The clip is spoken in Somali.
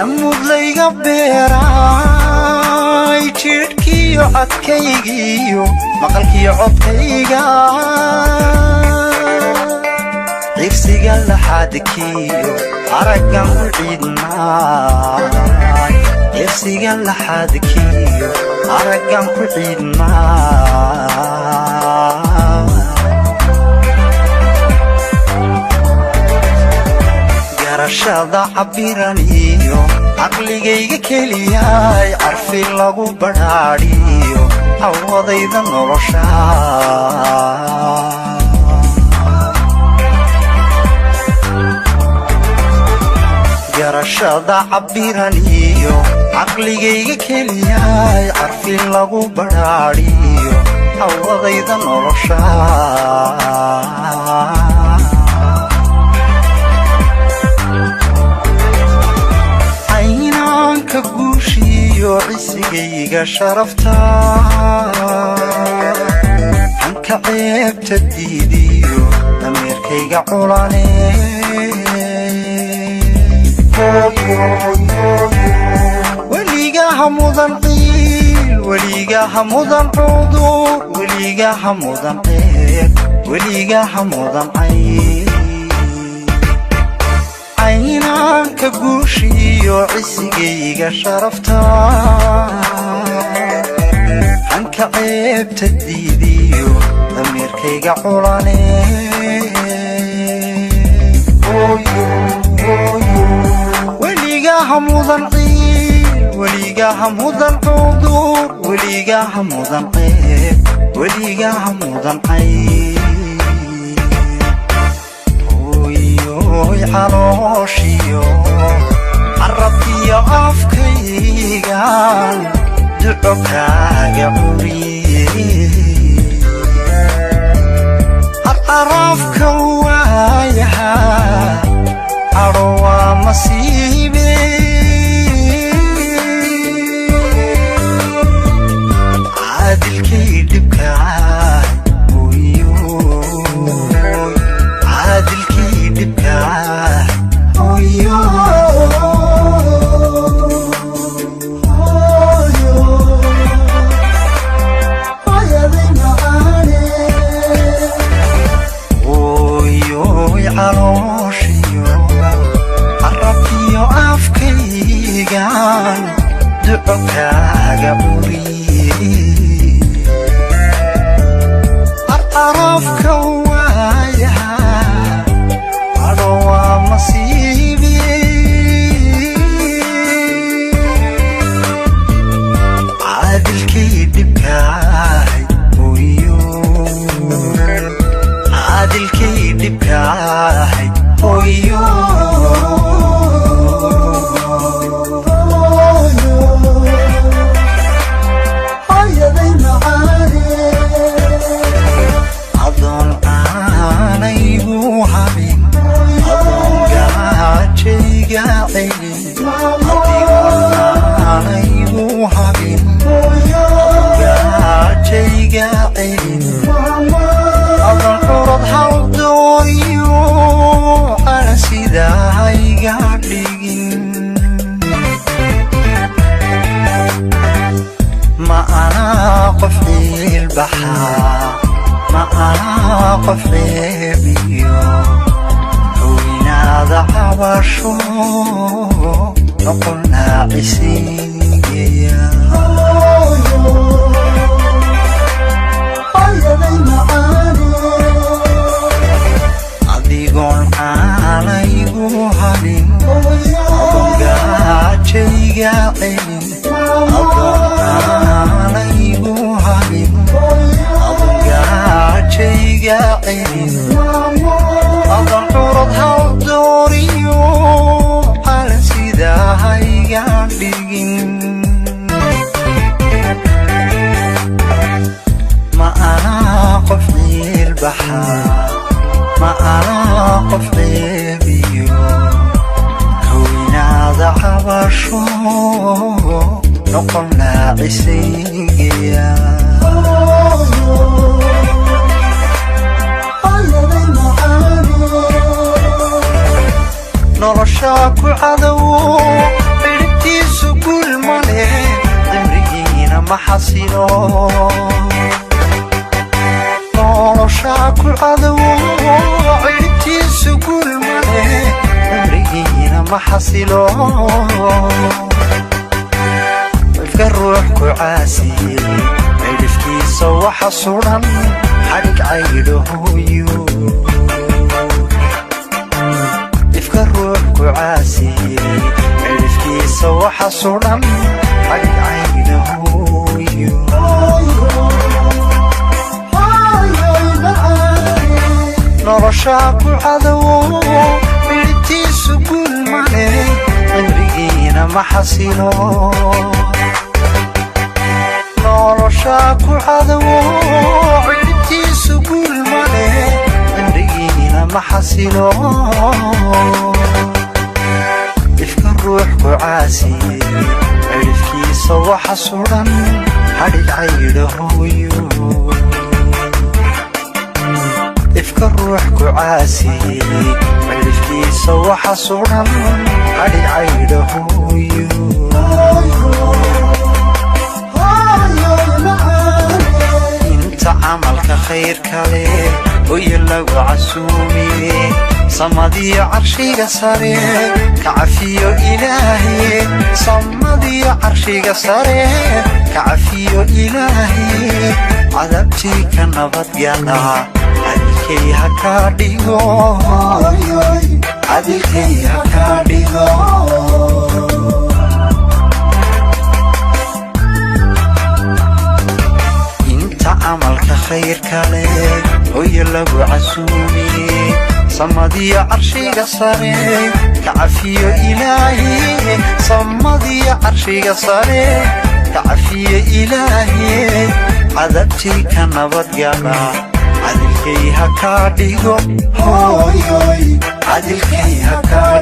عمود ليغا بيراي جيركيو عدكيغيو مقالكيو عدكيغا عفسيغا لحادكيو عرقان كعيدناي عفسيغا لحادكيو عرقان كعيدناي garashada cabiraniyo aqligayga keliyaay arfi lagu badhaadhiyo awadayda nolosha garashada cabiraniyo aqligayga keliyaay arfi lagu badhaadhiyo awadayda nolosha كبوشيو عسيقيقا شرفتا عنك عيب تديديو أميركيقا عولاني وليقاها مضان قيل وليقاها مضان عودور وليقاها مضان قيل وليقاها مضان عيل عينانك قوشيو عسيقيقا شرفتا عنك عيب تديديو ضميركيقا عولاني وليقاها مضان قيل وليقاها مضان عودور وليقاها مضان قيل وليقاها مضان عيب عروشيو عربيو أفكيغان دعوكاغا عوري عرف كوايها عروا مصيبي عادل كيدبكاي عادل كيدبكاي عربيو أفكيغان دعوكاغا عوري عرف كوايها عروا مصيبي عادل كيدبكاي عادل كيدبكاي أظن أنايبو حبيب أظن قاعدشي قاعدين أظن أنايبو حبيب أظن قاعدشي قاعدين أظن حرض حوضوريو أنا سيداي قاعدين ما أنا قفلي البحر ما أنا قفلي بيو حوينا ذا عباشو نقلنا عسيقيا أذيقون عليقو حبين أظن قاعدشي قاعدين أظن عليقو حبين أظن قاعدشي قاعدين أظن حرض هالدوريو على سيداهاي قاعدين ما أنا قفلي البحر ما أنا قفلي بيو كوينا ذا عباشو نقلنا عسيقيا nolosha ku cadow ciribtiisu guul male cimrigiina ma xasilo noloshaa ku cadowo ciribtiisu guul male cimrigiina ma xasilo ifka ruux ku caasiyey cirifkiisa waxa suran xadhig caydhahooyo ifka ruux ku caasiyey cirifkiisa waxa suran xadhig caydhahooyo noloshaa ku cadowo ciribtiisu guul male cimrigiina ma xasilo noloshaa ku cadowo ciribtiisu guul male cimrigiina ma xasilo ifka ruux ku caasiyey cirifkiisa waxa suran xadhig caydhahooyo ifka ruux ku caasiyey cirifkiisa waxa suran xadhig caydhahooyo inta camalka khayrka leh hoya lagu casuumiye samadiyo carshiga sare ka cafiyo ilaahiye samadiyo carshiga sare ka cafiyo ilaahiye cadabtii ka nabadgala cadilkay ha kaa dhigo cadilkay ha kaa dhigo camalka khayrka leh hoya lagu casuumiye samadiyo carshiga sare ka cafiyo ilaahiye samadiyo carshiga sare ka cafiyo ilaahiye cadabtii ka nabadgala cadilkay ha kaa dhigo cadilkay ha kaa